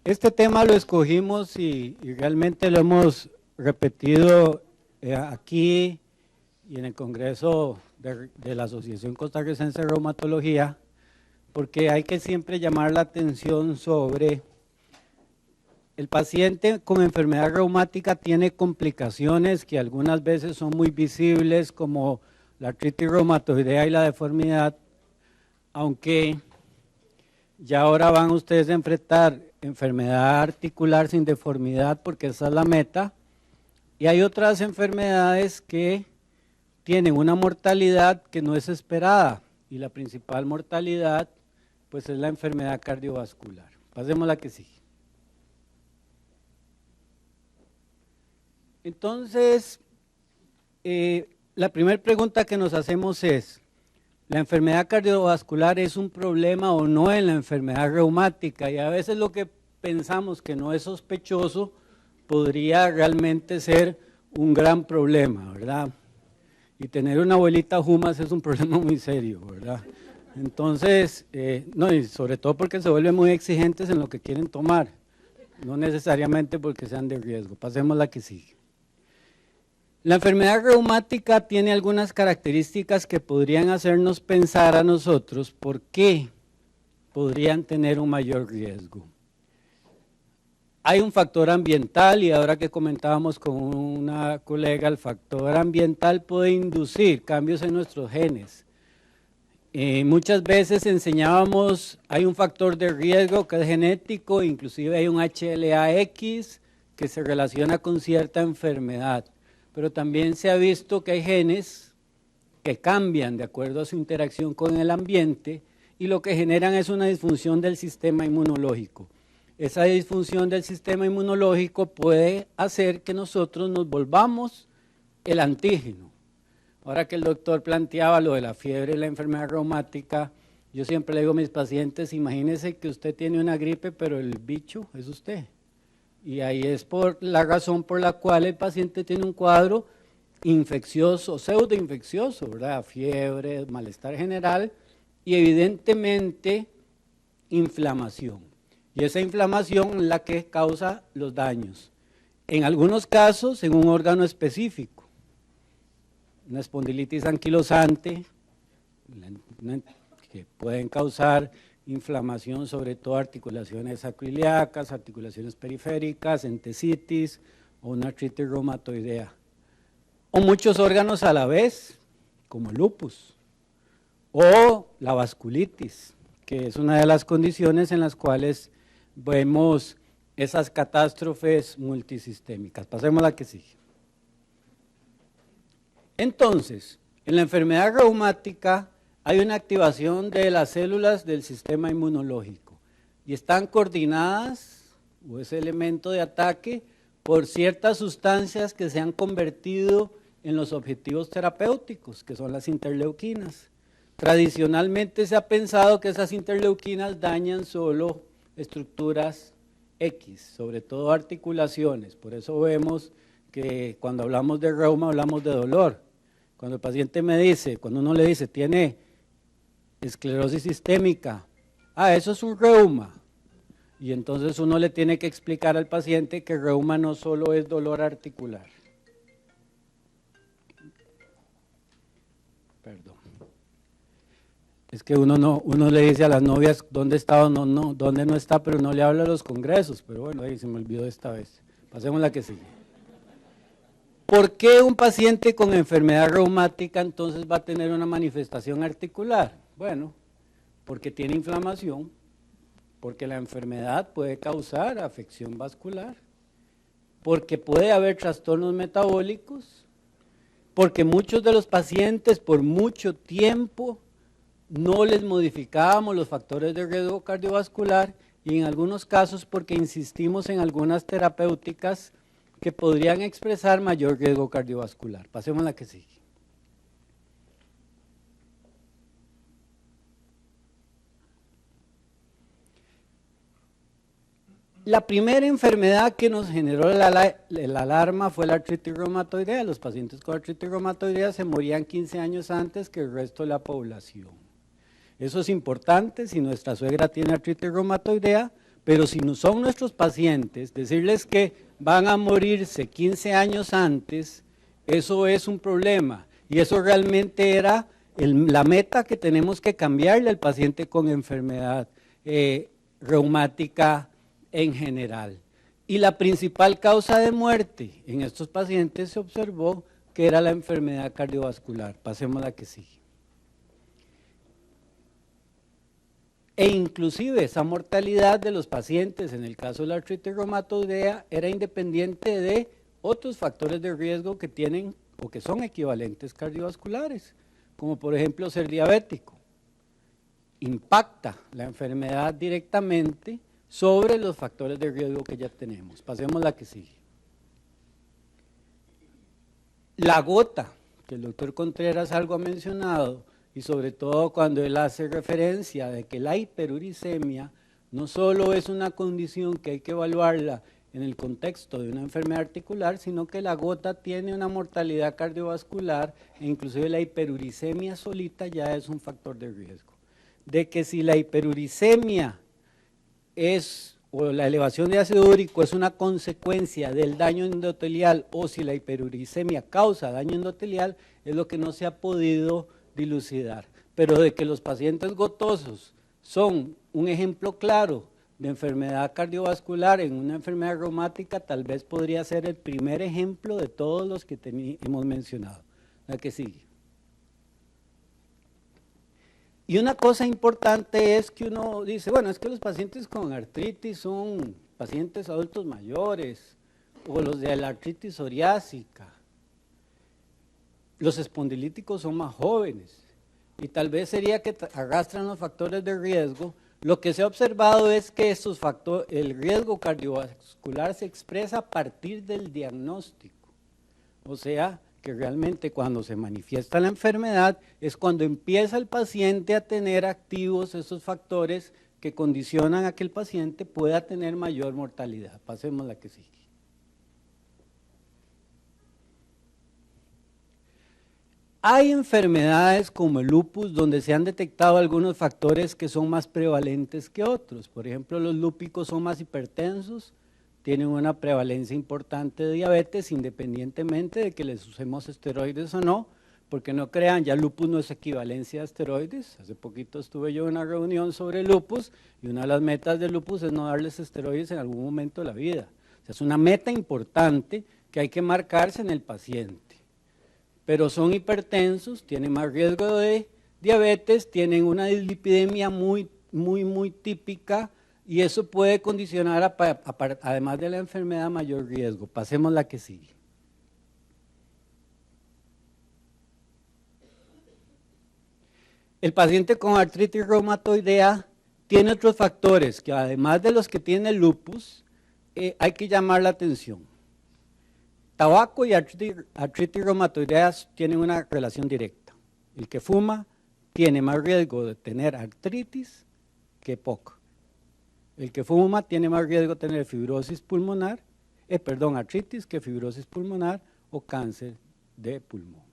Este tema lo escogimos y realmente lo hemos repetido aquí y en el Congreso de la Asociación Costarricense de Reumatología, porque hay que siempre llamar la atención sobre el paciente con enfermedad reumática tiene complicaciones que algunas veces son muy visibles, como la artritis reumatoidea y la deformidad, aunque ya ahora van ustedes a enfrentar enfermedad articular sin deformidad, porque esa es la meta, y hay otras enfermedades que tienen una mortalidad que no es esperada, y la principal mortalidad pues es la enfermedad cardiovascular. Pasemos a la que sigue. Entonces, la primera pregunta que nos hacemos es, ¿la enfermedad cardiovascular es un problema o no en la enfermedad reumática? Y a veces lo que pensamos que no es sospechoso podría realmente ser un gran problema, ¿verdad? Y tener una abuelita Jumas es un problema muy serio, ¿verdad? Entonces, no, y sobre todo porque se vuelven muy exigentes en lo que quieren tomar, no necesariamente porque sean de riesgo. Pasemos a la que sigue. La enfermedad reumática tiene algunas características que podrían hacernos pensar a nosotros por qué podrían tener un mayor riesgo. Hay un factor ambiental y ahora que comentábamos con una colega, el factor ambiental puede inducir cambios en nuestros genes. Muchas veces enseñábamos, hay un factor de riesgo que es genético, inclusive hay un HLA-X que se relaciona con cierta enfermedad. Pero también se ha visto que hay genes que cambian de acuerdo a su interacción con el ambiente y lo que generan es una disfunción del sistema inmunológico. Esa disfunción del sistema inmunológico puede hacer que nosotros nos volvamos el antígeno. Ahora que el doctor planteaba lo de la fiebre y la enfermedad reumática, yo siempre le digo a mis pacientes, imagínese que usted tiene una gripe, pero el bicho es usted. Y ahí es por la razón por la cual el paciente tiene un cuadro infeccioso, pseudoinfeccioso, ¿verdad? Fiebre, malestar general y evidentemente inflamación. Y esa inflamación es la que causa los daños. En algunos casos en un órgano específico, una espondilitis anquilosante, que pueden causar inflamación, sobre todo articulaciones sacroiliacas, articulaciones periféricas, entesitis o una artritis reumatoidea. O muchos órganos a la vez, como el lupus, o la vasculitis, que es una de las condiciones en las cuales vemos esas catástrofes multisistémicas. Pasemos a la que sigue. Entonces, en la enfermedad reumática hay una activación de las células del sistema inmunológico y están coordinadas, o ese elemento de ataque, por ciertas sustancias que se han convertido en los objetivos terapéuticos, que son las interleuquinas. Tradicionalmente se ha pensado que esas interleuquinas dañan solo estructuras X, sobre todo articulaciones, por eso vemos que cuando hablamos de reuma hablamos de dolor. Cuando el paciente me dice, cuando uno le dice, tiene esclerosis sistémica, eso es un reuma, y entonces uno le tiene que explicar al paciente que reuma no solo es dolor articular. Perdón. Es que uno le dice a las novias dónde está o no, dónde no está, pero no le habla a los congresos, pero bueno, ahí se me olvidó esta vez. Pasemos a la que sigue. ¿Por qué un paciente con enfermedad reumática entonces va a tener una manifestación articular? Bueno, porque tiene inflamación, porque la enfermedad puede causar afección vascular, porque puede haber trastornos metabólicos, porque muchos de los pacientes por mucho tiempo no les modificábamos los factores de riesgo cardiovascular y en algunos casos porque insistimos en algunas terapéuticas que podrían expresar mayor riesgo cardiovascular. Pasemos a la que sigue. La primera enfermedad que nos generó la alarma fue la artritis reumatoidea. Los pacientes con artritis reumatoidea se morían 15 años antes que el resto de la población. Eso es importante, si nuestra suegra tiene artritis reumatoidea, Pero si no son nuestros pacientes, decirles que van a morirse 15 años antes, eso es un problema. Y eso realmente era la meta que tenemos que cambiarle al paciente con enfermedad reumática en general. Y la principal causa de muerte en estos pacientes se observó que era la enfermedad cardiovascular. Pasemos a la que sigue. E inclusive esa mortalidad de los pacientes, en el caso de la artritis reumatoidea, era independiente de otros factores de riesgo que tienen o que son equivalentes cardiovasculares, como por ejemplo ser diabético. Impacta la enfermedad directamente sobre los factores de riesgo que ya tenemos. Pasemos a la que sigue. La gota, que el doctor Contreras algo ha mencionado, y sobre todo cuando él hace referencia de que la hiperuricemia no solo es una condición que hay que evaluarla en el contexto de una enfermedad articular, sino que la gota tiene una mortalidad cardiovascular e inclusive la hiperuricemia solita ya es un factor de riesgo. De que si la hiperuricemia o la elevación de ácido úrico es una consecuencia del daño endotelial o si la hiperuricemia causa daño endotelial es lo que no se ha podido dilucidar, pero de que los pacientes gotosos son un ejemplo claro de enfermedad cardiovascular en una enfermedad reumática, tal vez podría ser el primer ejemplo de todos los que hemos mencionado. La que sigue. Y una cosa importante es que uno dice, bueno, es que los pacientes con artritis son pacientes adultos mayores, o los de la artritis psoriásica. Los espondilíticos son más jóvenes y tal vez sería que arrastran los factores de riesgo. Lo que se ha observado es que el riesgo cardiovascular se expresa a partir del diagnóstico. O sea, que realmente cuando se manifiesta la enfermedad es cuando empieza el paciente a tener activos esos factores que condicionan a que el paciente pueda tener mayor mortalidad. Pasemos a la que sigue. Hay enfermedades como el lupus donde se han detectado algunos factores que son más prevalentes que otros. Por ejemplo, los lúpicos son más hipertensos, tienen una prevalencia importante de diabetes independientemente de que les usemos esteroides o no, porque no crean, ya lupus no es equivalencia a esteroides. Hace poquito estuve yo en una reunión sobre lupus y una de las metas del lupus es no darles esteroides en algún momento de la vida. O sea, es una meta importante que hay que marcarse en el paciente. Pero son hipertensos, tienen más riesgo de diabetes, tienen una dislipidemia muy típica y eso puede condicionar, además de la enfermedad, mayor riesgo. Pasemos a la que sigue. El paciente con artritis reumatoidea tiene otros factores que además de los que tiene el lupus, hay que llamar la atención. Tabaco y artritis reumatoidea tienen una relación directa. El que fuma tiene más riesgo de tener artritis que poco. El que fuma tiene más riesgo de tener fibrosis pulmonar, artritis que fibrosis pulmonar o cáncer de pulmón.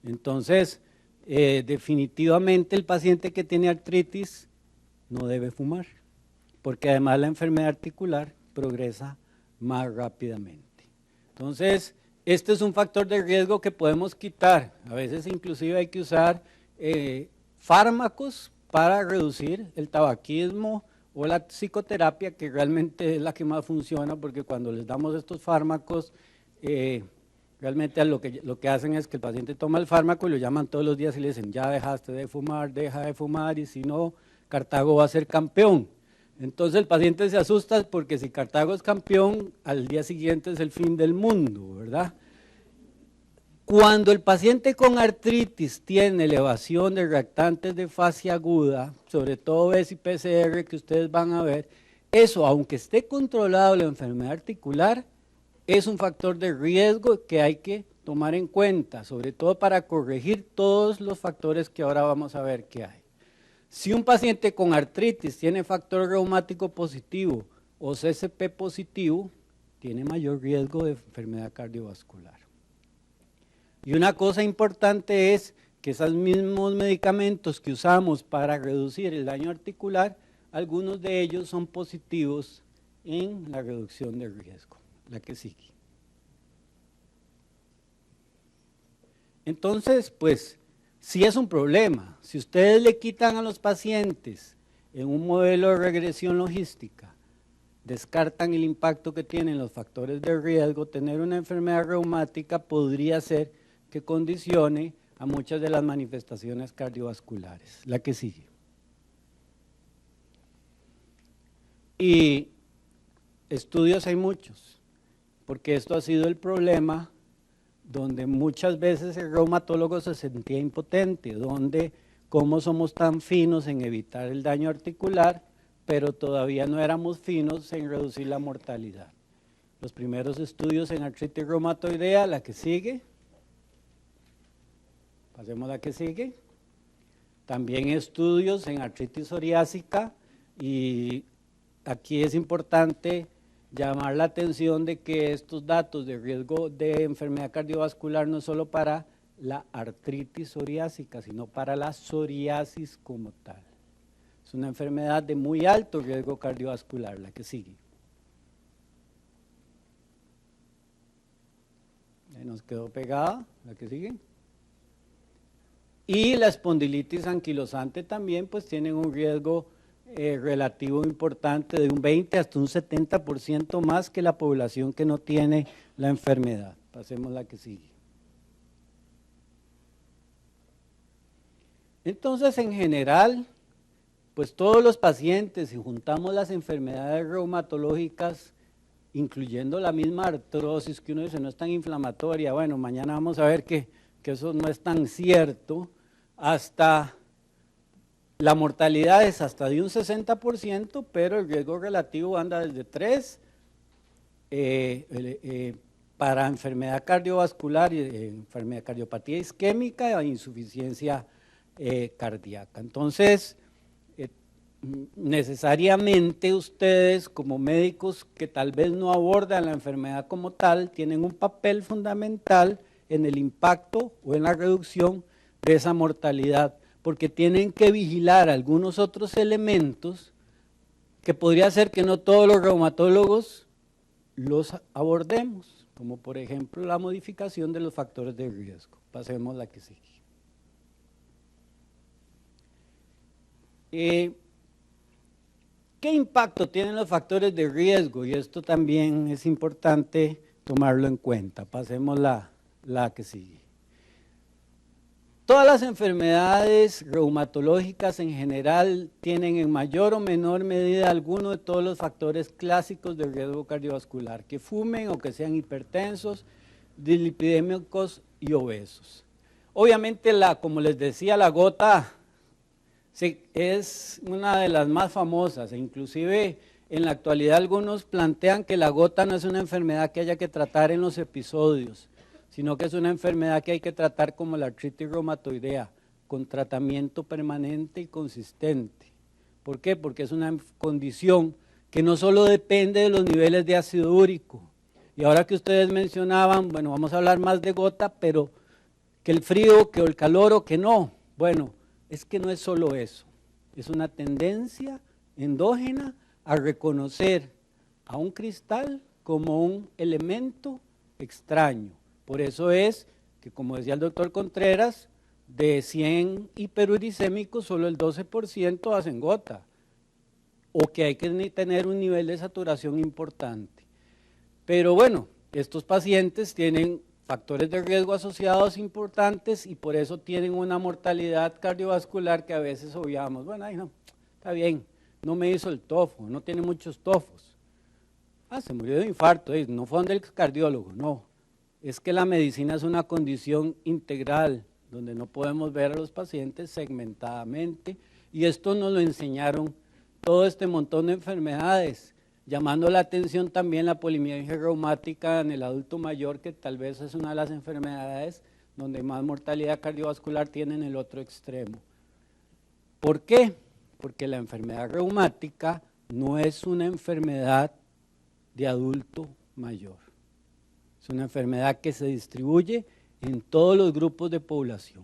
Entonces, definitivamente el paciente que tiene artritis no debe fumar, porque además la enfermedad articular progresa más rápidamente. Entonces, este es un factor de riesgo que podemos quitar. A veces inclusive hay que usar fármacos para reducir el tabaquismo o la psicoterapia, que realmente es la que más funciona, porque cuando les damos estos fármacos, realmente lo que hacen es que el paciente toma el fármaco y lo llaman todos los días y le dicen, ya dejaste de fumar, deja de fumar, y si no, Cartago va a ser campeón. Entonces el paciente se asusta porque si Cartago es campeón, al día siguiente es el fin del mundo, ¿verdad? Cuando el paciente con artritis tiene elevación de reactantes de fase aguda, sobre todo BES y PCR que ustedes van a ver, eso, aunque esté controlado la enfermedad articular, es un factor de riesgo que hay que tomar en cuenta, sobre todo para corregir todos los factores que ahora vamos a ver que hay. Si un paciente con artritis tiene factor reumático positivo o CSP positivo, tiene mayor riesgo de enfermedad cardiovascular. Y una cosa importante es que esos mismos medicamentos que usamos para reducir el daño articular, algunos de ellos son positivos en la reducción de riesgo. La que sigue. Entonces, pues, sí es un problema. Si ustedes le quitan a los pacientes en un modelo de regresión logística, descartan el impacto que tienen los factores de riesgo, tener una enfermedad reumática podría ser que condicione a muchas de las manifestaciones cardiovasculares. La que sigue. Y estudios hay muchos, porque esto ha sido el problema donde muchas veces el reumatólogo se sentía impotente, donde cómo somos tan finos en evitar el daño articular, pero todavía no éramos finos en reducir la mortalidad. Los primeros estudios en artritis reumatoidea, la que sigue, pasemos a la que sigue, también estudios en artritis psoriásica, y aquí es importante llamar la atención de que estos datos de riesgo de enfermedad cardiovascular no solo para la artritis psoriásica, sino para la psoriasis como tal. Es una enfermedad de muy alto riesgo cardiovascular, la que sigue. Ahí nos quedó pegada, la que sigue. Y la espondilitis anquilosante también pues tienen un riesgo relativo importante de un 20 hasta un 70% más que la población que no tiene la enfermedad. Pasemos a la que sigue. Entonces, en general, pues todos los pacientes, si juntamos las enfermedades reumatológicas, incluyendo la misma artrosis, que uno dice no es tan inflamatoria, bueno, mañana vamos a ver que eso no es tan cierto, hasta la mortalidad es hasta de un 60%, pero el riesgo relativo anda desde 3 para enfermedad cardiovascular, enfermedad cardiopatía isquémica e insuficiencia cardíaca. Entonces, necesariamente ustedes como médicos que tal vez no abordan la enfermedad como tal, tienen un papel fundamental en el impacto o en la reducción de esa mortalidad, porque tienen que vigilar algunos otros elementos que podría ser que no todos los reumatólogos los abordemos, como por ejemplo la modificación de los factores de riesgo. Pasemos a la que sigue. ¿Qué impacto tienen los factores de riesgo? Y esto también es importante tomarlo en cuenta. Pasemos a la que sigue. Todas las enfermedades reumatológicas en general tienen en mayor o menor medida alguno de todos los factores clásicos de riesgo cardiovascular, que fumen o que sean hipertensos, dislipidémicos y obesos. Obviamente, como les decía, la gota es una de las más famosas, e inclusive en la actualidad algunos plantean que la gota no es una enfermedad que haya que tratar en los episodios, sino que es una enfermedad que hay que tratar como la artritis reumatoidea, con tratamiento permanente y consistente. ¿Por qué? Porque es una condición que no solo depende de los niveles de ácido úrico. Y ahora que ustedes mencionaban, bueno, vamos a hablar más de gota, pero que el frío, que el calor o que no. Bueno, es que no es solo eso, es una tendencia endógena a reconocer a un cristal como un elemento extraño. Por eso es que, como decía el doctor Contreras, de 100 hiperuricémicos solo el 12% hacen gota, o que hay que tener un nivel de saturación importante. Pero bueno, estos pacientes tienen factores de riesgo asociados importantes y por eso tienen una mortalidad cardiovascular que a veces obviamos. Bueno, ay no, está bien, no me hizo el tofo, no tiene muchos tofos. Se murió de infarto, no fue donde el cardiólogo, no. Es que la medicina es una condición integral, donde no podemos ver a los pacientes segmentadamente, y esto nos lo enseñaron todo este montón de enfermedades, llamando la atención también la polimialgia reumática en el adulto mayor, que tal vez es una de las enfermedades donde más mortalidad cardiovascular tiene en el otro extremo. ¿Por qué? Porque la enfermedad reumática no es una enfermedad de adulto mayor. Es una enfermedad que se distribuye en todos los grupos de población.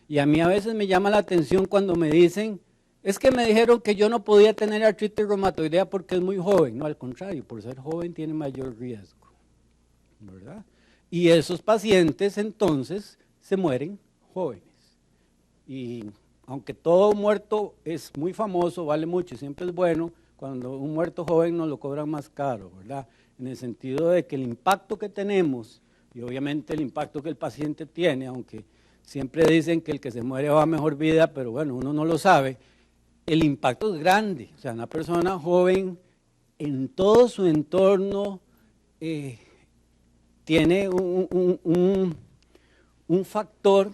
Y a mí a veces me llama la atención cuando me dicen es que me dijeron que yo no podía tener artritis reumatoidea porque es muy joven. No, al contrario, por ser joven tiene mayor riesgo, ¿verdad? Y esos pacientes entonces se mueren jóvenes. Y aunque todo muerto es muy famoso, vale mucho y siempre es bueno, cuando un muerto joven nos lo cobran más caro, ¿verdad? En el sentido de que el impacto que tenemos, y obviamente el impacto que el paciente tiene, aunque siempre dicen que el que se muere va a mejor vida, pero bueno, uno no lo sabe, el impacto es grande. O sea, una persona joven en todo su entorno tiene un factor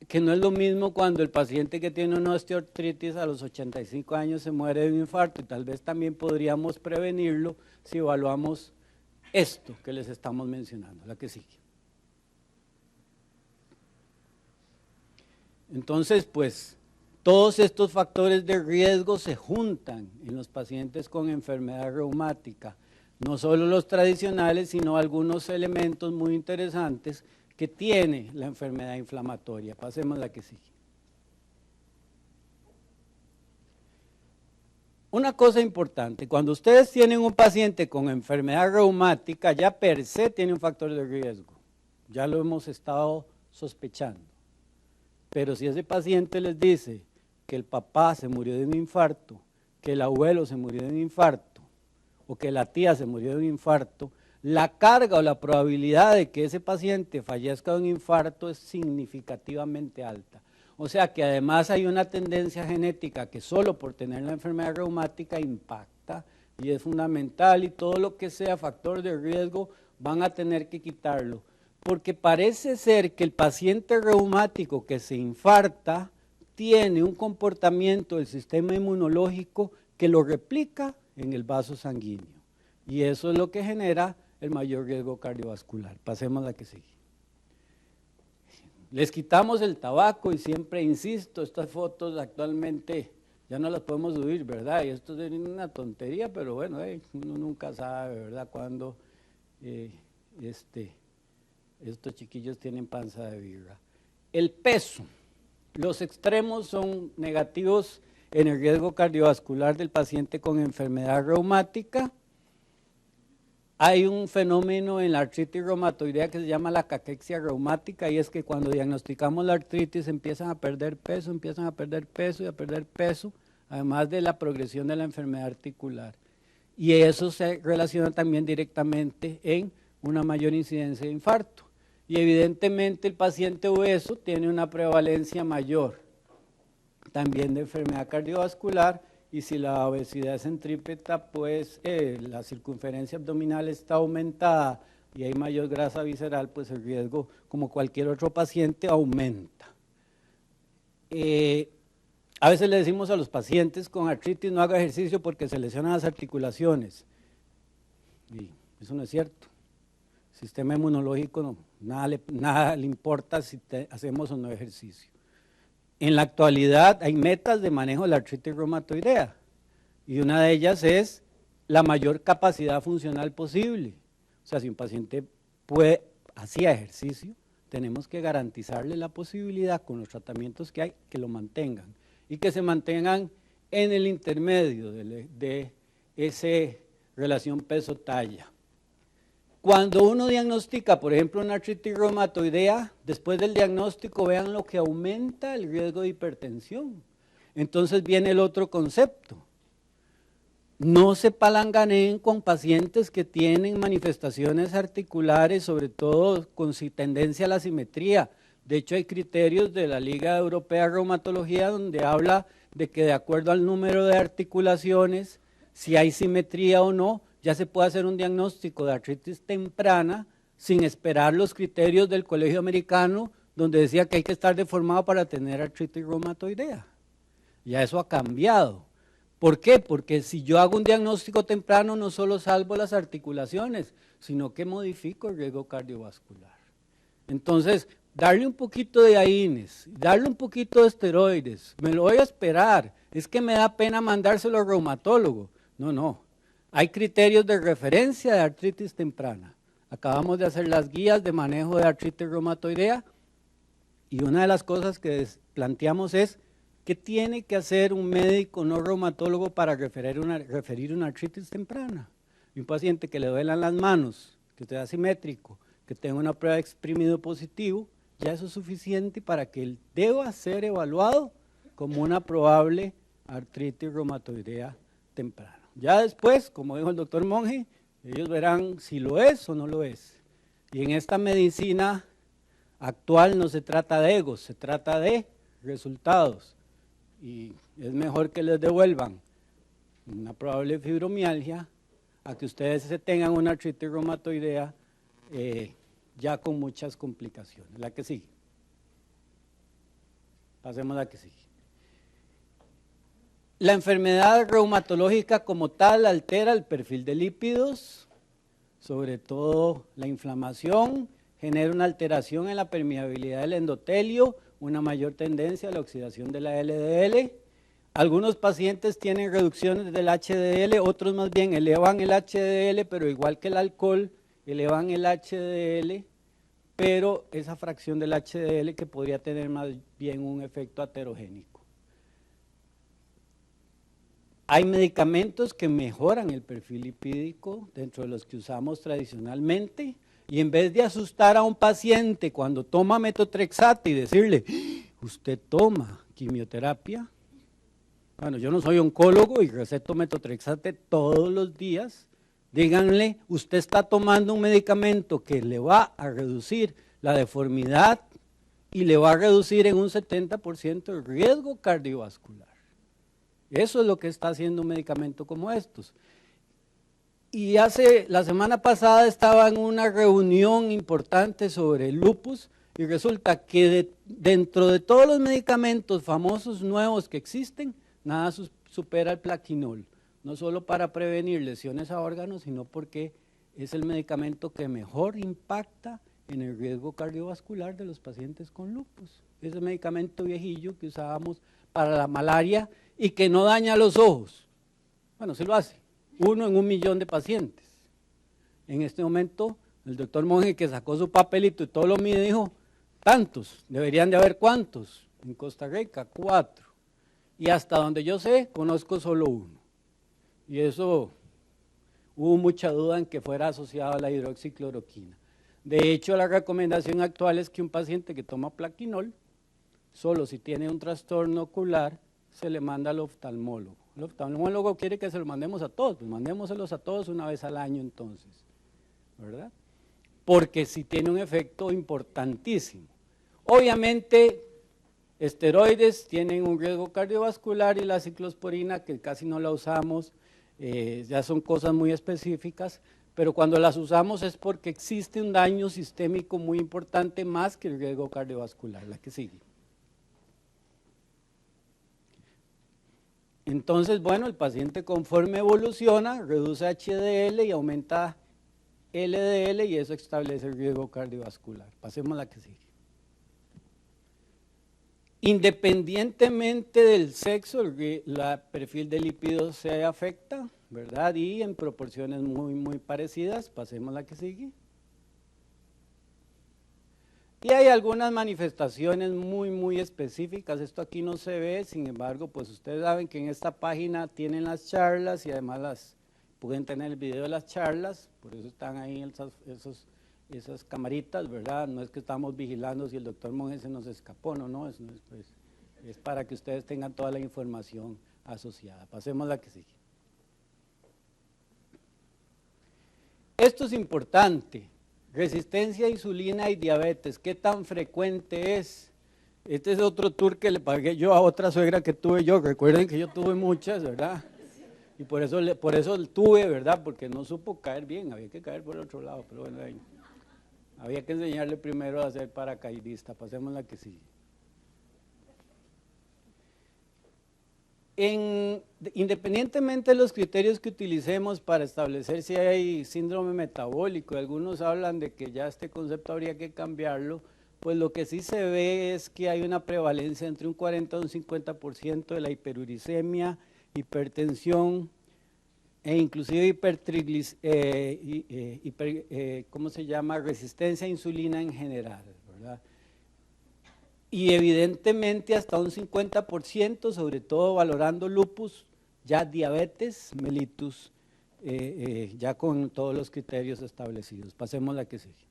que no es lo mismo cuando el paciente que tiene una osteoartritis a los 85 años se muere de un infarto, y tal vez también podríamos prevenirlo si evaluamos esto que les estamos mencionando, la que sigue. Entonces, pues, todos estos factores de riesgo se juntan en los pacientes con enfermedad reumática, no solo los tradicionales, sino algunos elementos muy interesantes que tiene la enfermedad inflamatoria. Pasemos a la que sigue. Una cosa importante, cuando ustedes tienen un paciente con enfermedad reumática, ya per se tiene un factor de riesgo, ya lo hemos estado sospechando. Pero si ese paciente les dice que el papá se murió de un infarto, que el abuelo se murió de un infarto, o que la tía se murió de un infarto, la carga o la probabilidad de que ese paciente fallezca de un infarto es significativamente alta. O sea que además hay una tendencia genética que solo por tener la enfermedad reumática impacta y es fundamental, y todo lo que sea factor de riesgo van a tener que quitarlo. Porque parece ser que el paciente reumático que se infarta tiene un comportamiento del sistema inmunológico que lo replica en el vaso sanguíneo. Y eso es lo que genera el mayor riesgo cardiovascular. Pasemos a la que sigue. Les quitamos el tabaco y siempre insisto, estas fotos actualmente ya no las podemos subir, ¿verdad? Y esto es una tontería, pero bueno, uno nunca sabe, ¿verdad? Cuando estos chiquillos tienen panza de birra. El peso. Los extremos son negativos en el riesgo cardiovascular del paciente con enfermedad reumática. Hay un fenómeno en la artritis reumatoidea que se llama la caquexia reumática, y es que cuando diagnosticamos la artritis empiezan a perder peso y a perder peso, además de la progresión de la enfermedad articular. Y eso se relaciona también directamente en una mayor incidencia de infarto. Y evidentemente el paciente obeso tiene una prevalencia mayor también de enfermedad cardiovascular, y si la obesidad es centrípeta, pues la circunferencia abdominal está aumentada y hay mayor grasa visceral, pues el riesgo, como cualquier otro paciente, aumenta. A veces le decimos a los pacientes con artritis no haga ejercicio porque se lesionan las articulaciones, y eso no es cierto. El sistema inmunológico nada le importa si hacemos o no ejercicio. En la actualidad hay metas de manejo de la artritis reumatoidea, y una de ellas es la mayor capacidad funcional posible. O sea, si un paciente hacía ejercicio, tenemos que garantizarle la posibilidad con los tratamientos que hay, que lo mantengan, y que se mantengan en el intermedio de esa relación peso-talla. Cuando uno diagnostica, por ejemplo, una artritis reumatoidea, después del diagnóstico vean lo que aumenta el riesgo de hipertensión. Entonces viene el otro concepto. No se palanganeen con pacientes que tienen manifestaciones articulares, sobre todo con tendencia a la simetría. De hecho, hay criterios de la Liga Europea de Reumatología donde habla de que de acuerdo al número de articulaciones, si hay simetría o no, ya se puede hacer un diagnóstico de artritis temprana sin esperar los criterios del Colegio Americano, donde decía que hay que estar deformado para tener artritis reumatoidea. Ya eso ha cambiado. ¿Por qué? Porque si yo hago un diagnóstico temprano, no solo salvo las articulaciones, sino que modifico el riesgo cardiovascular. Entonces, darle un poquito de AINES, darle un poquito de esteroides, me lo voy a esperar, es que me da pena mandárselo al reumatólogo. No. Hay criterios de referencia de artritis temprana. Acabamos de hacer las guías de manejo de artritis reumatoidea, y una de las cosas que planteamos es ¿Qué tiene que hacer un médico no reumatólogo para referir una artritis temprana? Y un paciente que le duelan las manos, que esté asimétrico, que tenga una prueba de exprimido positivo, ya eso es suficiente para que él deba ser evaluado como una probable artritis reumatoidea temprana. Ya después, como dijo el doctor Monge, ellos verán si lo es o no lo es. Y en esta medicina actual no se trata de egos, se trata de resultados. Y es mejor que les devuelvan una probable fibromialgia a que ustedes se tengan una artritis reumatoidea ya con muchas complicaciones. La que sigue. Pasemos a la que sigue. La enfermedad reumatológica como tal altera el perfil de lípidos, sobre todo la inflamación, genera una alteración en la permeabilidad del endotelio, una mayor tendencia a la oxidación de la LDL. Algunos pacientes tienen reducciones del HDL, otros más bien elevan el HDL, pero igual que el alcohol, elevan el HDL, pero esa fracción del HDL que podría tener más bien un efecto aterogénico. Hay medicamentos que mejoran el perfil lipídico dentro de los que usamos tradicionalmente, y en vez de asustar a un paciente cuando toma metotrexate y decirle, usted toma quimioterapia, bueno, yo no soy oncólogo y receto metotrexate todos los días, díganle, usted está tomando un medicamento que le va a reducir la deformidad y le va a reducir en un 70% el riesgo cardiovascular. Eso es lo que está haciendo un medicamento como estos. Y la semana pasada estaba en una reunión importante sobre el lupus y resulta que dentro de todos los medicamentos famosos nuevos que existen, nada supera el plaquinol, no solo para prevenir lesiones a órganos, sino porque es el medicamento que mejor impacta en el riesgo cardiovascular de los pacientes con lupus. Es el medicamento viejillo que usábamos para la malaria y que no daña los ojos. Bueno, se lo hace, 1 en 1.000.000 de pacientes. En este momento, el doctor Monge, que sacó su papelito y todo lo mide, dijo, tantos, deberían de haber cuántos. En Costa Rica, 4. Y hasta donde yo sé, conozco solo 1. Y eso, hubo mucha duda en que fuera asociado a la hidroxicloroquina. De hecho, la recomendación actual es que un paciente que toma plaquinol, solo si tiene un trastorno ocular, se le manda al oftalmólogo. El oftalmólogo quiere que se lo mandemos a todos, pues mandémoselos a todos una vez al año entonces, ¿verdad? Porque sí tiene un efecto importantísimo. Obviamente, esteroides tienen un riesgo cardiovascular y la ciclosporina, que casi no la usamos, ya son cosas muy específicas, pero cuando las usamos es porque existe un daño sistémico muy importante más que el riesgo cardiovascular. La que sigue. Entonces, bueno, el paciente conforme evoluciona, reduce HDL y aumenta LDL y eso establece el riesgo cardiovascular. Pasemos a la que sigue. Independientemente del sexo, el perfil de lípidos se afecta, ¿verdad? Y en proporciones muy parecidas. Pasemos a la que sigue. Y hay algunas manifestaciones muy específicas, esto aquí no se ve, sin embargo, pues ustedes saben que en esta página tienen las charlas y además pueden tener el video de las charlas, por eso están ahí esas camaritas, ¿verdad? No es que estamos vigilando si el doctor Monge se nos escapó, no, es para que ustedes tengan toda la información asociada. Pasemos a la que sigue. Esto es importante. Resistencia a insulina y diabetes, ¿qué tan frecuente es? Este es otro tour que le pagué yo a otra suegra que tuve yo, recuerden que yo tuve muchas, ¿verdad? Y por eso tuve, ¿verdad? Porque no supo caer bien, había que caer por el otro lado, pero bueno, había que enseñarle primero a ser paracaidista. Pasemos a la que sigue. Independientemente de los criterios que utilicemos para establecer si hay síndrome metabólico, algunos hablan de que ya este concepto habría que cambiarlo, pues lo que sí se ve es que hay una prevalencia entre un 40 y un 50% de la hiperuricemia, hipertensión e inclusive ¿cómo se llama? Resistencia a insulina en general, ¿verdad? y evidentemente hasta un 50%, sobre todo valorando lupus, ya diabetes mellitus, ya con todos los criterios establecidos. Pasemos a la que sigue.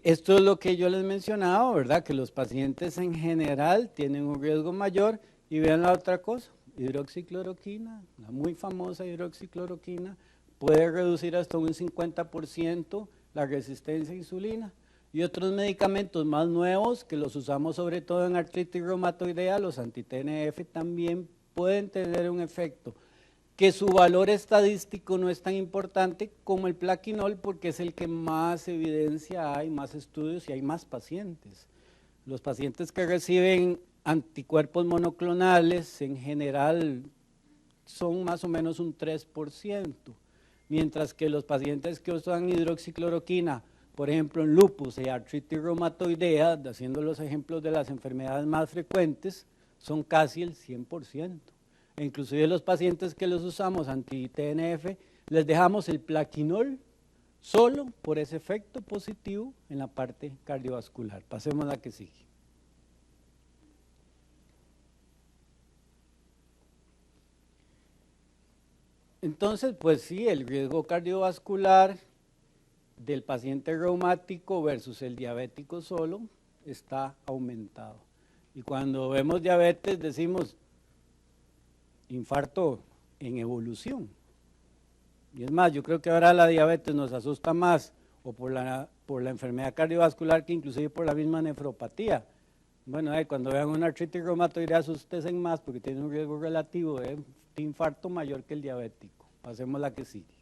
Esto es lo que yo les mencionaba, ¿verdad? Que los pacientes en general tienen un riesgo mayor. Y vean la otra cosa, hidroxicloroquina, la muy famosa hidroxicloroquina, puede reducir hasta un 50% la resistencia a insulina. Y otros medicamentos más nuevos que los usamos sobre todo en artritis reumatoidea, los anti-TNF, también pueden tener un efecto. Que su valor estadístico no es tan importante como el plaquinol porque es el que más evidencia hay, más estudios y hay más pacientes. Los pacientes que reciben anticuerpos monoclonales en general son más o menos un 3%, mientras que los pacientes que usan hidroxicloroquina, por ejemplo en lupus y artritis reumatoidea, haciendo los ejemplos de las enfermedades más frecuentes, son casi el 100%. E inclusive los pacientes que los usamos anti-TNF, les dejamos el plaquinol solo por ese efecto positivo en la parte cardiovascular. Pasemos a la que sigue. Entonces, pues sí, el riesgo cardiovascular del paciente reumático versus el diabético solo está aumentado. Y cuando vemos diabetes decimos infarto en evolución. Y es más, yo creo que ahora la diabetes nos asusta más o por la enfermedad cardiovascular que inclusive por la misma nefropatía. Bueno, cuando vean una artritis reumatoidea asústense más porque tiene un riesgo relativo de infarto mayor que el diabético. Pasemos a la que sigue.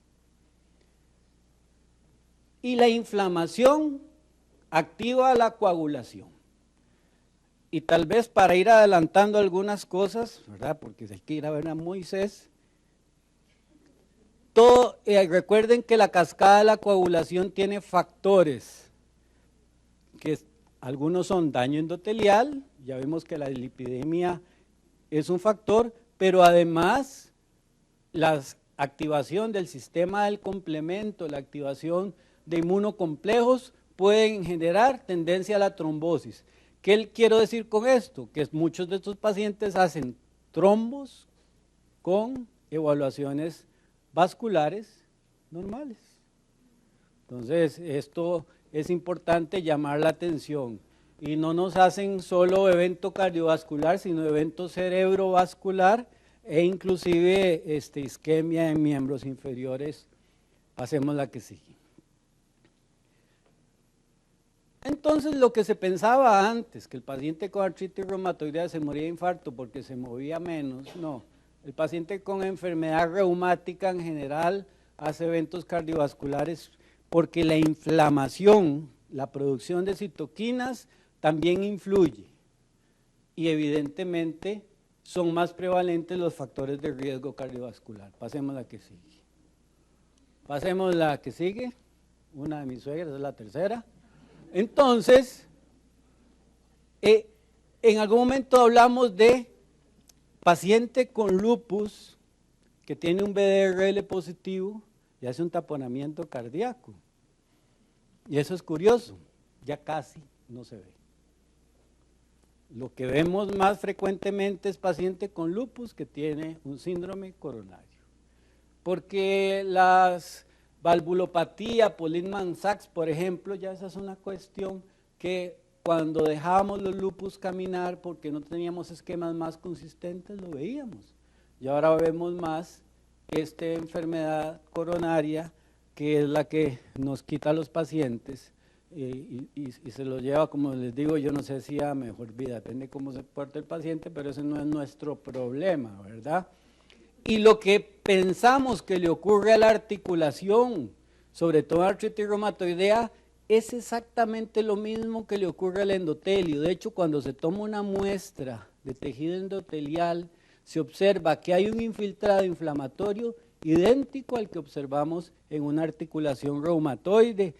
Y la inflamación activa la coagulación. Y tal vez para ir adelantando algunas cosas, ¿verdad? Porque hay que ir a ver a Moisés. Recuerden que la cascada de la coagulación tiene factores, que algunos son daño endotelial, ya vimos que la lipidemia es un factor, pero además la activación del sistema del complemento, la activación de inmunocomplejos pueden generar tendencia a la trombosis. ¿Qué quiero decir con esto? Que muchos de estos pacientes hacen trombos con evaluaciones vasculares normales. Entonces, esto es importante llamar la atención. Y no nos hacen solo evento cardiovascular, sino evento cerebrovascular e inclusive isquemia en miembros inferiores. Pasemos la que sigue. Entonces, lo que se pensaba antes, que el paciente con artritis reumatoidea se moría de infarto porque se movía menos, no. El paciente con enfermedad reumática en general hace eventos cardiovasculares porque la inflamación, la producción de citoquinas también influye y evidentemente son más prevalentes los factores de riesgo cardiovascular. Pasemos a la que sigue. Pasemos a la que sigue. Una de mis suegras es la tercera. Entonces, en algún momento hablamos de paciente con lupus que tiene un VDRL positivo y hace un taponamiento cardíaco. Y eso es curioso, ya casi no se ve. Lo que vemos más frecuentemente es paciente con lupus que tiene un síndrome coronario. Porque las valvulopatía, Pollin-Sachs, por ejemplo, ya esa es una cuestión que cuando dejábamos los lupus caminar porque no teníamos esquemas más consistentes, lo veíamos. Y ahora vemos más esta enfermedad coronaria, que es la que nos quita a los pacientes y se los lleva, como les digo, yo no sé si a mejor vida, depende cómo se porte el paciente, pero ese no es nuestro problema, ¿verdad? Y lo que pensamos que le ocurre a la articulación, sobre todo a la artritis reumatoidea, es exactamente lo mismo que le ocurre al endotelio. De hecho, cuando se toma una muestra de tejido endotelial, se observa que hay un infiltrado inflamatorio idéntico al que observamos en una articulación reumatoide.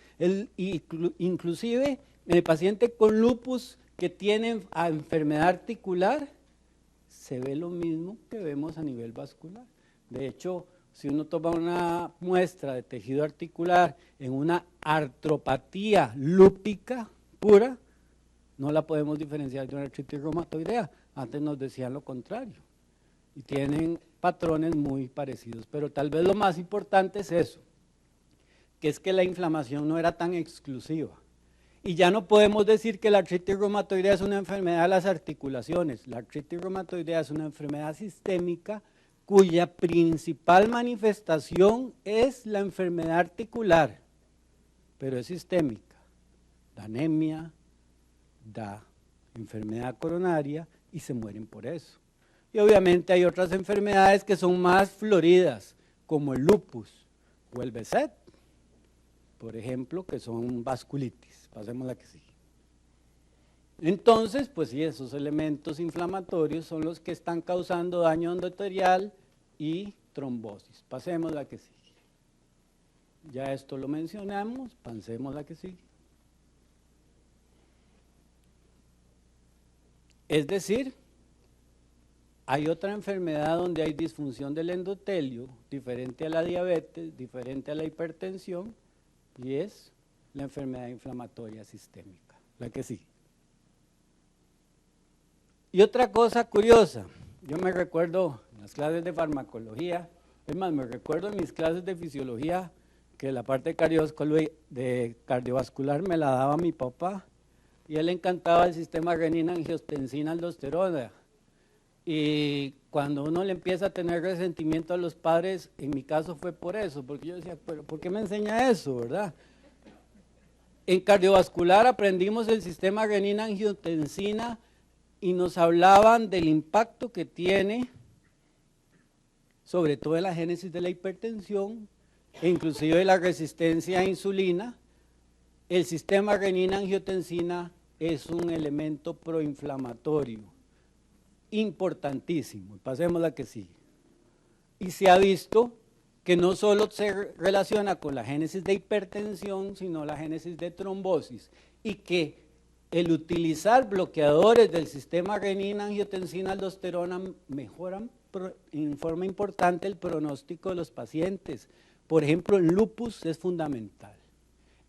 Inclusive, en el paciente con lupus que tiene enfermedad articular, se ve lo mismo que vemos a nivel vascular. De hecho, si uno toma una muestra de tejido articular en una artropatía lúpica pura, no la podemos diferenciar de una artritis reumatoidea. Antes nos decían lo contrario. Y tienen patrones muy parecidos. Pero tal vez lo más importante es eso, que es que la inflamación no era tan exclusiva. Y ya no podemos decir que la artritis reumatoidea es una enfermedad de las articulaciones. La artritis reumatoidea es una enfermedad sistémica cuya principal manifestación es la enfermedad articular, pero es sistémica. Da anemia, da enfermedad coronaria y se mueren por eso. Y obviamente hay otras enfermedades que son más floridas, como el lupus o el BSET, por ejemplo, que son vasculitis. Pasemos la que sigue. Entonces, pues sí, esos elementos inflamatorios son los que están causando daño endotelial y trombosis. Pasemos la que sigue. Ya esto lo mencionamos, pasemos la que sigue. Es decir, hay otra enfermedad donde hay disfunción del endotelio, diferente a la diabetes, diferente a la hipertensión, y es la enfermedad inflamatoria sistémica, la que sigue. Y otra cosa curiosa, yo me recuerdo en las clases de farmacología, es más, me recuerdo en mis clases de fisiología que la parte de cardiovascular me la daba mi papá, y a él le encantaba el sistema renina-angiotensina-aldosterona. Y cuando uno le empieza a tener resentimiento a los padres, en mi caso fue por eso, porque yo decía, pero ¿por qué me enseña eso, verdad? En cardiovascular aprendimos el sistema renina-angiotensina y nos hablaban del impacto que tiene, sobre todo en la génesis de la hipertensión, e inclusive de la resistencia a insulina. El sistema renina-angiotensina es un elemento proinflamatorio importantísimo. Pasemos la que sigue. Y se ha visto que no solo se relaciona con la génesis de hipertensión, sino la génesis de trombosis, y que el utilizar bloqueadores del sistema renina-angiotensina-aldosterona mejoran en forma importante el pronóstico de los pacientes. Por ejemplo, en lupus es fundamental.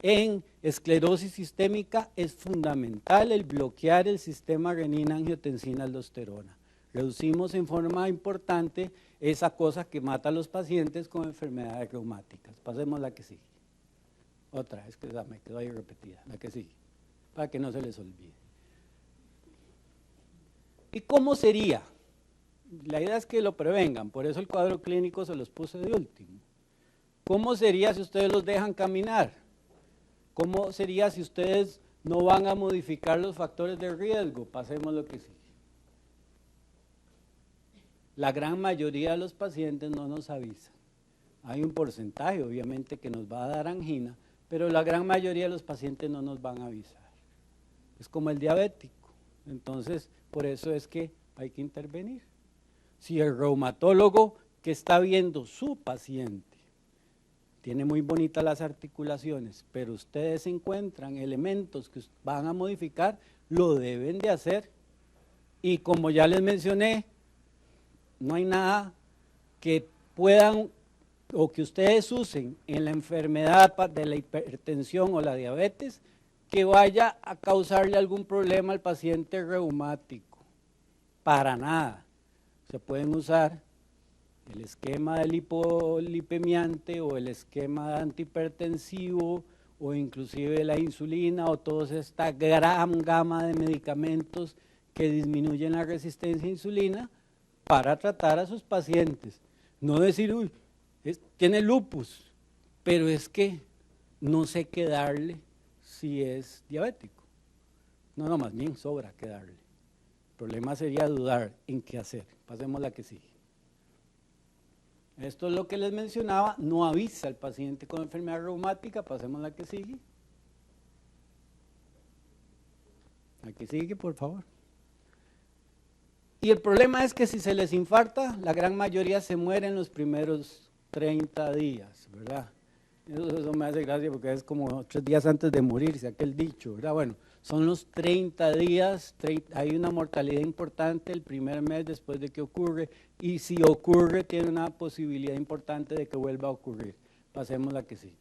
En esclerosis sistémica es fundamental el bloquear el sistema renina-angiotensina-aldosterona. Reducimos en forma importante esa cosa que mata a los pacientes con enfermedades reumáticas. Pasemos la que sigue. Otra, es que me quedó ahí repetida, la que sigue, para que no se les olvide. ¿Y cómo sería? La idea es que lo prevengan, por eso el cuadro clínico se los puse de último. ¿Cómo sería si ustedes los dejan caminar? ¿Cómo sería si ustedes no van a modificar los factores de riesgo? Pasemos lo que sigue. La gran mayoría de los pacientes no nos avisan. Hay un porcentaje, obviamente, que nos va a dar angina, pero la gran mayoría de los pacientes no nos van a avisar. Es como el diabético. Entonces, por eso es que hay que intervenir. Si el reumatólogo que está viendo su paciente tiene muy bonitas las articulaciones, pero ustedes encuentran elementos que van a modificar, lo deben de hacer. Y como ya les mencioné, no hay nada que puedan o que ustedes usen en la enfermedad de la hipertensión o la diabetes que vaya a causarle algún problema al paciente reumático. Para nada. Se pueden usar el esquema del hipolipemiante o el esquema antihipertensivo o inclusive la insulina o toda esta gran gama de medicamentos que disminuyen la resistencia a insulina para tratar a sus pacientes. No decir, uy, tiene lupus, pero es que no sé qué darle si es diabético. No, más bien sobra qué darle. El problema sería dudar en qué hacer. Pasemos la que sigue. Esto es lo que les mencionaba, no avisa al paciente con enfermedad reumática. Pasemos la que sigue. La que sigue, por favor. Y el problema es que si se les infarta, la gran mayoría se muere en los primeros 30 días, ¿verdad? Eso me hace gracia porque es como 3 días antes de morirse, aquel dicho, ¿verdad? Bueno, son los 30 días, hay una mortalidad importante el primer mes después de que ocurre, y si ocurre tiene una posibilidad importante de que vuelva a ocurrir. Pasemos la que sigue.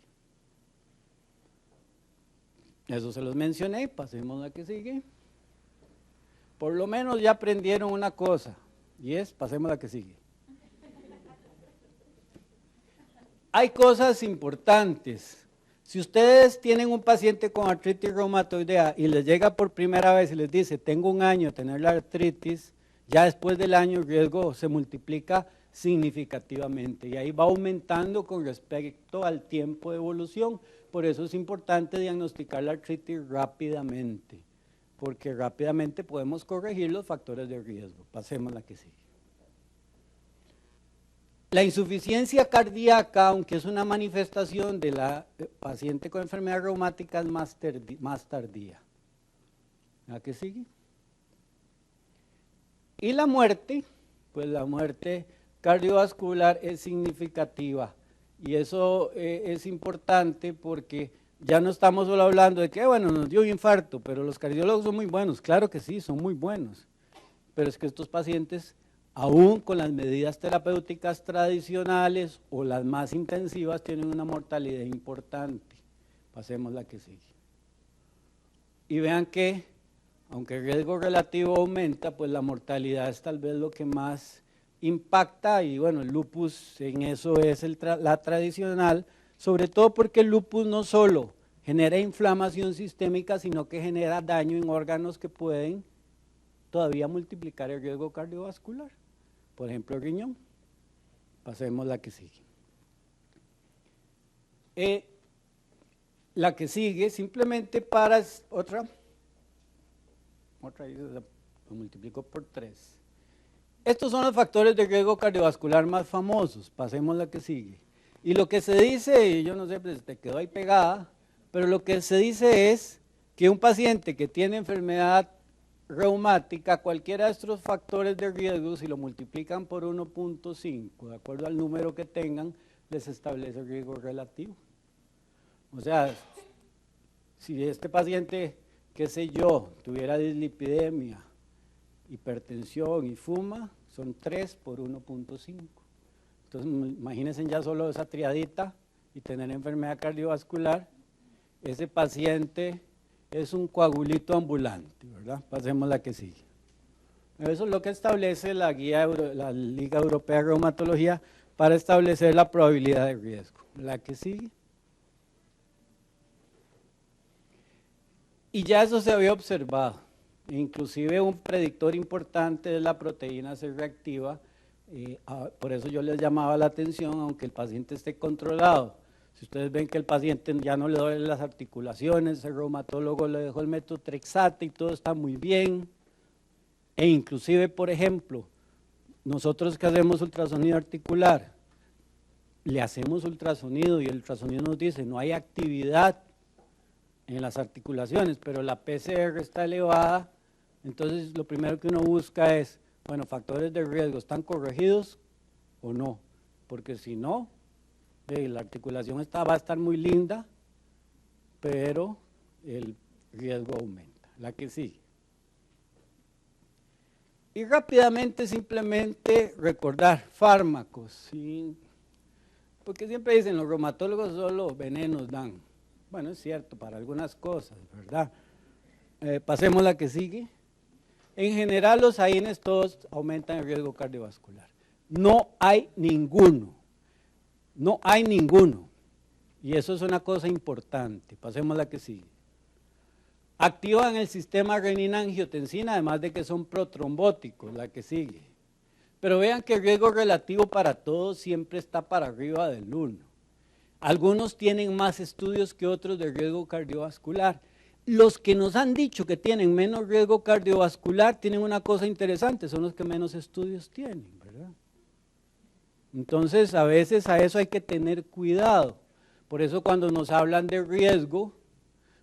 Eso se los mencioné, pasemos la que sigue. Por lo menos ya aprendieron una cosa, y es, pasemos la que sigue. Hay cosas importantes. Si ustedes tienen un paciente con artritis reumatoidea y les llega por primera vez y les dice, tengo un año de tener la artritis, ya después del año el riesgo se multiplica significativamente y ahí va aumentando con respecto al tiempo de evolución. Por eso es importante diagnosticar la artritis rápidamente, porque rápidamente podemos corregir los factores de riesgo. Pasemos la que sigue. La insuficiencia cardíaca, aunque es una manifestación de la paciente con enfermedad reumática, es más tardía. ¿La que sigue? Y la muerte, pues la muerte cardiovascular es significativa. Y eso es importante porque ya no estamos solo hablando de que, bueno, nos dio un infarto, pero los cardiólogos son muy buenos. Claro que sí, son muy buenos. Pero es que estos pacientes, aún con las medidas terapéuticas tradicionales o las más intensivas, tienen una mortalidad importante. Pasemos la que sigue. Y vean que, aunque el riesgo relativo aumenta, pues la mortalidad es tal vez lo que más impacta, y bueno, el lupus en eso es la tradicional, sobre todo porque el lupus no solo genera inflamación sistémica, sino que genera daño en órganos que pueden todavía multiplicar el riesgo cardiovascular. Por ejemplo, el riñón. Pasemos la que sigue. La que sigue, simplemente para otra, lo multiplico por 3. Estos son los factores de riesgo cardiovascular más famosos. Pasemos la que sigue. Y lo que se dice, yo no sé, pues te quedó ahí pegada, pero lo que se dice es que un paciente que tiene enfermedad reumática, cualquiera de estos factores de riesgo, si lo multiplican por 1.5, de acuerdo al número que tengan, les establece el riesgo relativo. O sea, si este paciente, qué sé yo, tuviera dislipidemia, hipertensión y fuma, son 3 por 1.5. Entonces, imagínense ya solo esa triadita y tener enfermedad cardiovascular, ese paciente es un coagulito ambulante, ¿verdad? Pasemos la que sigue. Eso es lo que establece la Liga Europea de Reumatología para establecer la probabilidad de riesgo. La que sigue. Y ya eso se había observado. Inclusive un predictor importante es la proteína C reactiva. Por eso yo les llamaba la atención, aunque el paciente esté controlado. Si ustedes ven que el paciente ya no le duelen las articulaciones, el reumatólogo le dejó el metotrexate y todo está muy bien. E inclusive, por ejemplo, nosotros que hacemos ultrasonido articular, le hacemos ultrasonido y el ultrasonido nos dice no hay actividad en las articulaciones, pero la PCR está elevada, entonces lo primero que uno busca es, bueno, factores de riesgo, ¿están corregidos o no? Porque si no, la articulación va a estar muy linda, pero el riesgo aumenta. La que sigue. Y rápidamente, simplemente recordar fármacos, ¿sí? Porque siempre dicen los reumatólogos solo venenos dan. Bueno, es cierto, para algunas cosas, ¿verdad? Pasemos la que sigue. En general, los AINES todos aumentan el riesgo cardiovascular. No hay ninguno. No hay ninguno. Y eso es una cosa importante. Pasemos la que sigue. Activan el sistema renina-angiotensina, además de que son protrombóticos, la que sigue. Pero vean que el riesgo relativo para todos siempre está para arriba del 1. Algunos tienen más estudios que otros de riesgo cardiovascular. Los que nos han dicho que tienen menos riesgo cardiovascular tienen una cosa interesante, son los que menos estudios tienen, ¿verdad? Entonces, a veces a eso hay que tener cuidado. Por eso cuando nos hablan de riesgo,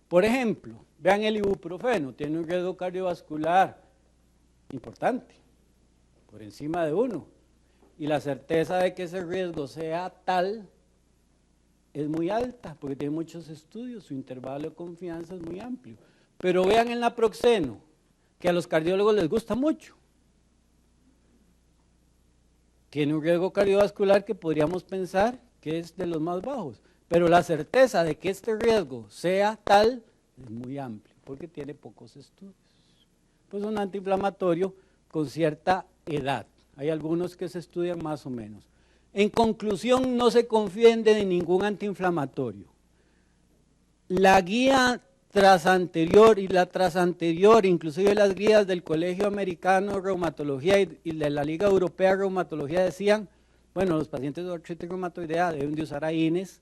por ejemplo, vean el ibuprofeno, tiene un riesgo cardiovascular importante, por encima de 1. Y la certeza de que ese riesgo sea tal es muy alta, porque tiene muchos estudios, su intervalo de confianza es muy amplio. Pero vean el naproxeno, que a los cardiólogos les gusta mucho. Tiene un riesgo cardiovascular que podríamos pensar que es de los más bajos, pero la certeza de que este riesgo sea tal es muy amplia, porque tiene pocos estudios. Pues un antiinflamatorio con cierta edad, hay algunos que se estudian más o menos. En conclusión, no se confíen de ningún antiinflamatorio. La guía trasanterior y la trasanterior, inclusive las guías del Colegio Americano de Reumatología y de la Liga Europea de Reumatología decían, bueno, los pacientes de artritis reumatoidea deben de usar AINES,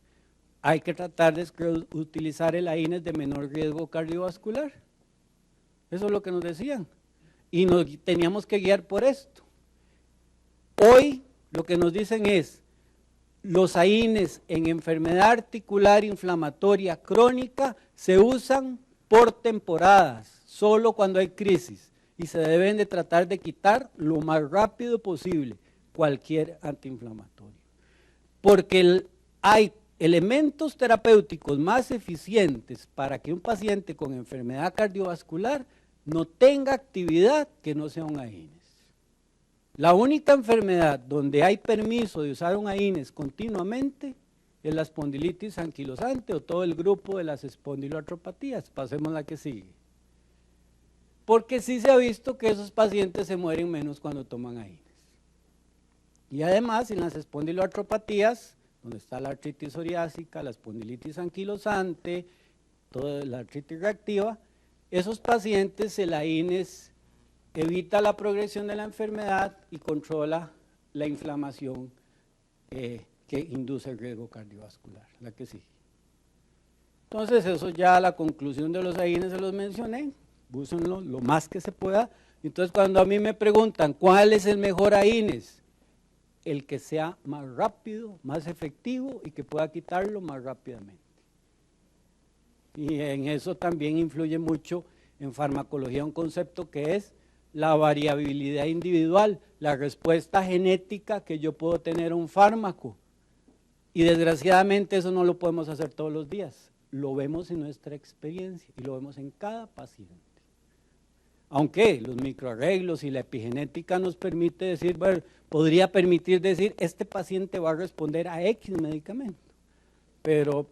hay que tratar de utilizar el AINES de menor riesgo cardiovascular. Eso es lo que nos decían. Y nos teníamos que guiar por esto. Hoy lo que nos dicen es, los AINES en enfermedad articular inflamatoria crónica se usan por temporadas, solo cuando hay crisis, y se deben de tratar de quitar lo más rápido posible cualquier antiinflamatorio. Porque hay elementos terapéuticos más eficientes para que un paciente con enfermedad cardiovascular no tenga actividad que no sea un AINES. La única enfermedad donde hay permiso de usar un AINES continuamente es la espondilitis anquilosante o todo el grupo de las espondiloartropatías. Pasemos a la que sigue. Porque sí se ha visto que esos pacientes se mueren menos cuando toman AINES. Y además, en las espondiloartropatías, donde está la artritis psoriásica, la espondilitis anquilosante, toda la artritis reactiva, esos pacientes el AINES evita la progresión de la enfermedad y controla la inflamación que induce el riesgo cardiovascular. La que sigue. Entonces, eso ya la conclusión de los AINES se los mencioné, úsenlo lo más que se pueda. Entonces, cuando a mí me preguntan cuál es el mejor AINES, el que sea más rápido, más efectivo y que pueda quitarlo más rápidamente. Y en eso también influye mucho en farmacología un concepto que es la variabilidad individual, la respuesta genética que yo puedo tener a un fármaco. Y desgraciadamente eso no lo podemos hacer todos los días, lo vemos en nuestra experiencia y lo vemos en cada paciente. Aunque los microarreglos y la epigenética nos permite decir, bueno, podría permitir decir, este paciente va a responder a X medicamento, pero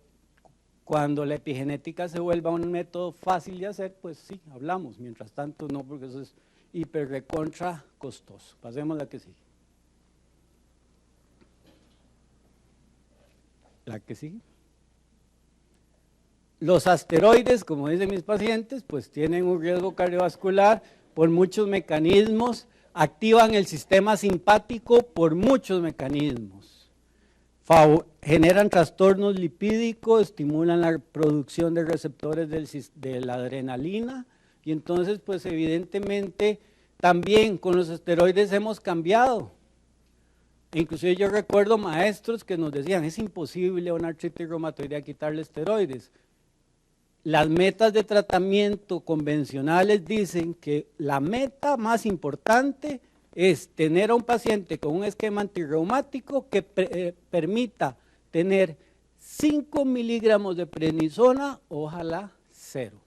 cuando la epigenética se vuelva un método fácil de hacer, pues sí, hablamos, mientras tanto no, porque eso es hiper recontra costoso. Pasemos a la que sigue. La que sigue. Los asteroides, como dicen mis pacientes, pues tienen un riesgo cardiovascular por muchos mecanismos, activan el sistema simpático por muchos mecanismos, generan trastornos lipídicos, estimulan la producción de receptores de la adrenalina, y entonces pues evidentemente también con los esteroides hemos cambiado. Inclusive yo recuerdo maestros que nos decían, es imposible a una artritis reumatoidea quitarle esteroides. Las metas de tratamiento convencionales dicen que la meta más importante es tener a un paciente con un esquema antirreumático que permita tener 5 miligramos de prednisona, ojalá 0.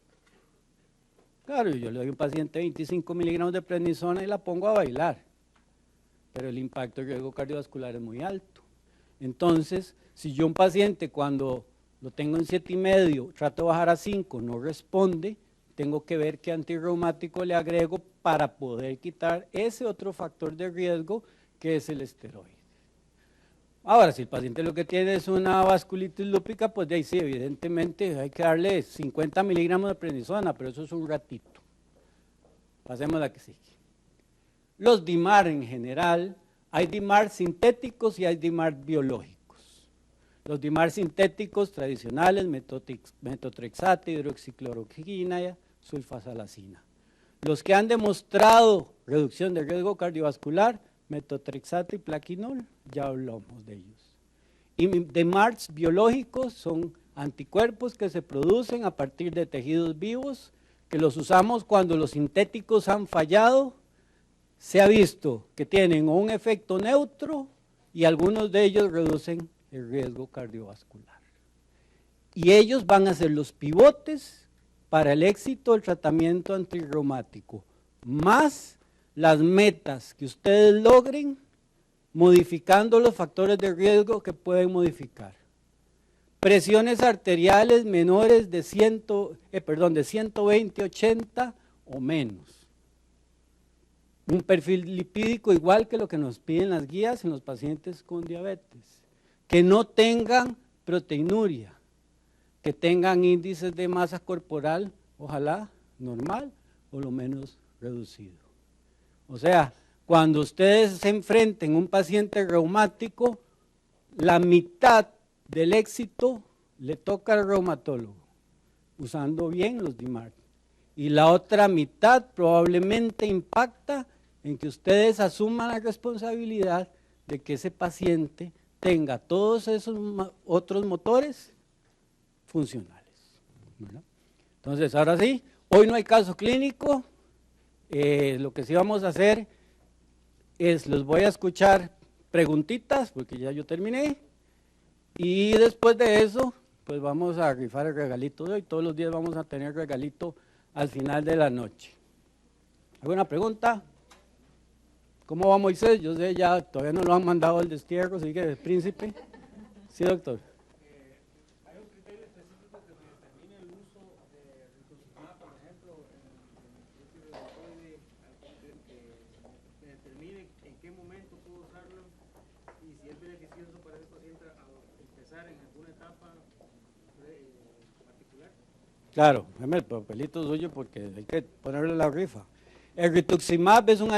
Claro, yo le doy a un paciente 25 miligramos de prednisona y la pongo a bailar, pero el impacto del riesgo cardiovascular es muy alto. Entonces, si yo un paciente cuando lo tengo en 7,5, trato de bajar a 5, no responde, tengo que ver qué antirreumático le agrego para poder quitar ese otro factor de riesgo que es el esteroide. Ahora, si el paciente lo que tiene es una vasculitis lúpica, pues de ahí sí, evidentemente hay que darle 50 miligramos de prednisona, pero eso es un ratito. Pasemos a la que sigue. Los DIMAR en general, hay DIMAR sintéticos y hay DIMAR biológicos. Los DIMAR sintéticos tradicionales, metotrexato, hidroxicloroquina, sulfasalacina. Los que han demostrado reducción de riesgo cardiovascular, metotrexato y plaquinol, ya hablamos de ellos. Y DIMARs biológicos son anticuerpos que se producen a partir de tejidos vivos, que los usamos cuando los sintéticos han fallado. Se ha visto que tienen un efecto neutro y algunos de ellos reducen el riesgo cardiovascular. Y ellos van a ser los pivotes para el éxito del tratamiento antirreumático, más las metas que ustedes logren modificando los factores de riesgo que pueden modificar. Presiones arteriales menores de 120/80 o menos. Un perfil lipídico igual que lo que nos piden las guías en los pacientes con diabetes. Que no tengan proteinuria, que tengan índices de masa corporal, ojalá normal o lo menos reducido. O sea, cuando ustedes se enfrenten a un paciente reumático, la mitad del éxito le toca al reumatólogo, usando bien los DMARD. Y la otra mitad probablemente impacta en que ustedes asuman la responsabilidad de que ese paciente tenga todos esos otros motores funcionales, ¿verdad? Entonces, ahora sí, hoy no hay caso clínico. Lo que sí vamos a hacer es, los voy a escuchar preguntitas, porque ya yo terminé, y después de eso, pues vamos a rifar el regalito de hoy. Todos los días vamos a tener regalito al final de la noche. ¿Alguna pregunta? ¿Cómo va Moisés? Yo sé, ya todavía no lo han mandado al destierro, sigue el príncipe. Sí, doctor. ¿Hay un criterio específico que me determine el uso de rituximab, por ejemplo, en el reumatoide, que me determine en qué momento puedo usarlo y si es beneficioso para el paciente al empezar en alguna etapa particular? Claro, déjame el papelito suyo porque hay que ponerle la rifa. El rituximab es un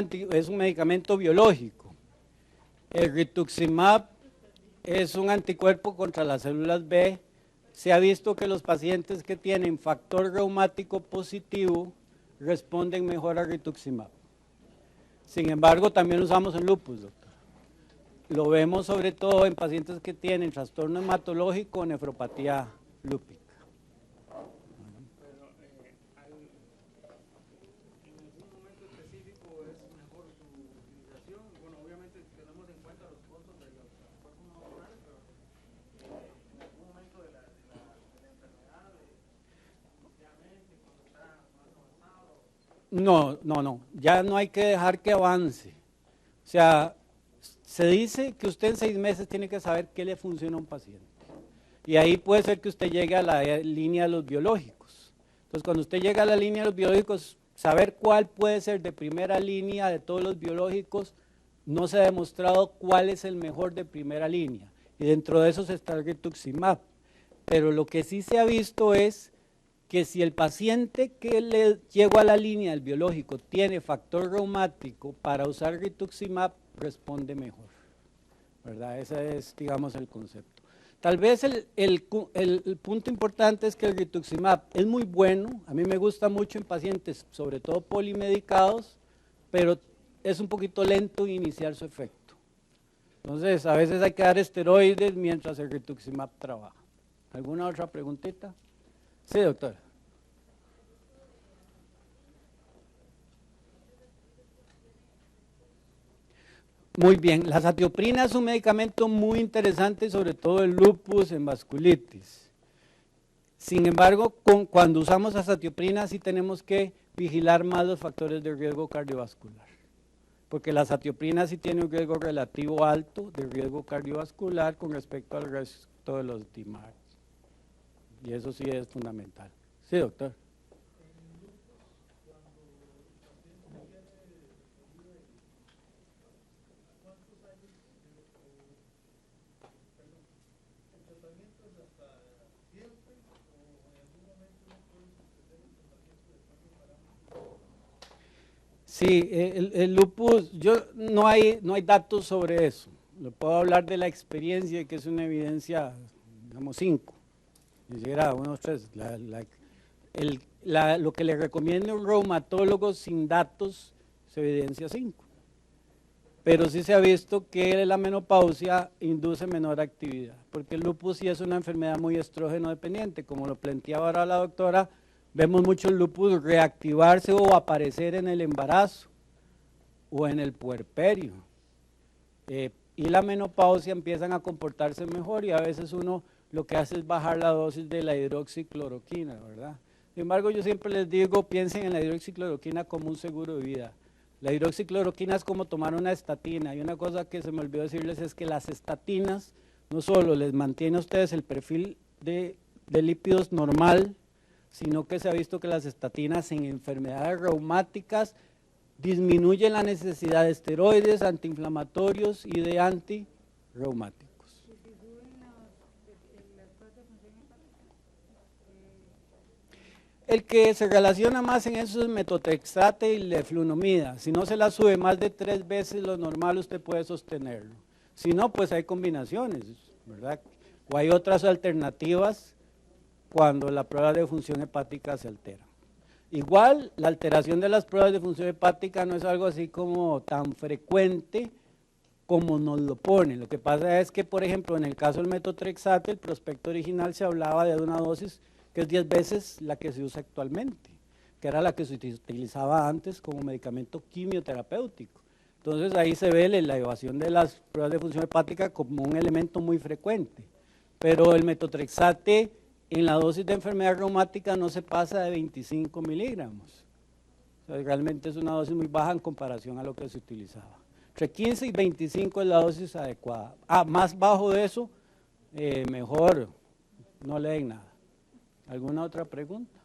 medicamento biológico. El rituximab es un anticuerpo contra las células B. Se ha visto que los pacientes que tienen factor reumático positivo responden mejor a rituximab. Sin embargo, también lo usamos en lupus, doctor. Lo vemos sobre todo en pacientes que tienen trastorno hematológico o nefropatía lúpica. No, ya no hay que dejar que avance. O sea, se dice que usted en 6 meses tiene que saber qué le funciona a un paciente. Y ahí puede ser que usted llegue a la línea de los biológicos. Entonces, cuando usted llega a la línea de los biológicos, saber cuál puede ser de primera línea de todos los biológicos, no se ha demostrado cuál es el mejor de primera línea. Y dentro de esos está el rituximab. Pero lo que sí se ha visto es que si el paciente que le llegó a la línea del biológico tiene factor reumático, para usar rituximab responde mejor, ¿verdad? Ese es, digamos, el concepto. Tal vez el punto importante es que el rituximab es muy bueno, a mí me gusta mucho en pacientes, sobre todo polimedicados, pero es un poquito lento iniciar su efecto. Entonces, a veces hay que dar esteroides mientras el rituximab trabaja. ¿Alguna otra preguntita? Sí, doctor. Muy bien, la satioprina es un medicamento muy interesante, sobre todo en lupus, en vasculitis. Sin embargo, cuando usamos la satioprina sí tenemos que vigilar más los factores de riesgo cardiovascular, porque la satioprina sí tiene un riesgo relativo alto de riesgo cardiovascular con respecto al resto de los DMARD. Y eso sí es fundamental. Sí, doctor. Sí, el lupus, no hay datos sobre eso. Le puedo hablar de la experiencia, que es una evidencia, digamos, 5. Ni siquiera 1, 3. Lo que le recomienda un reumatólogo sin datos es evidencia 5. Pero sí se ha visto que la menopausia induce menor actividad, porque el lupus sí es una enfermedad muy estrógeno dependiente, como lo planteaba ahora la doctora. Vemos mucho el lupus reactivarse o aparecer en el embarazo o en el puerperio. Y la menopausia empiezan a comportarse mejor y a veces uno lo que hace es bajar la dosis de la hidroxicloroquina, ¿verdad? Sin embargo, yo siempre les digo, piensen en la hidroxicloroquina como un seguro de vida. La hidroxicloroquina es como tomar una estatina, y una cosa que se me olvidó decirles es que las estatinas no solo les mantiene a ustedes el perfil de lípidos normal, sino que se ha visto que las estatinas en enfermedades reumáticas disminuyen la necesidad de esteroides, antiinflamatorios y de antirreumáticos. El que se relaciona más en eso es metotrexate y leflunomida. Si no se la sube más de 3 veces lo normal, usted puede sostenerlo. Si no, pues hay combinaciones, ¿verdad? O hay otras alternativas cuando la prueba de función hepática se altera. Igual, la alteración de las pruebas de función hepática no es algo así como tan frecuente como nos lo ponen. Lo que pasa es que, por ejemplo, en el caso del metotrexate, el prospecto original se hablaba de una dosis que es 10 veces la que se usa actualmente, que era la que se utilizaba antes como medicamento quimioterapéutico. Entonces ahí se ve la elevación de las pruebas de función hepática como un elemento muy frecuente. Pero el metotrexate en la dosis de enfermedad reumática no se pasa de 25 miligramos. O sea, realmente es una dosis muy baja en comparación a lo que se utilizaba. Entre 15 y 25 es la dosis adecuada. Más bajo de eso, mejor no le den nada. ¿Alguna otra pregunta?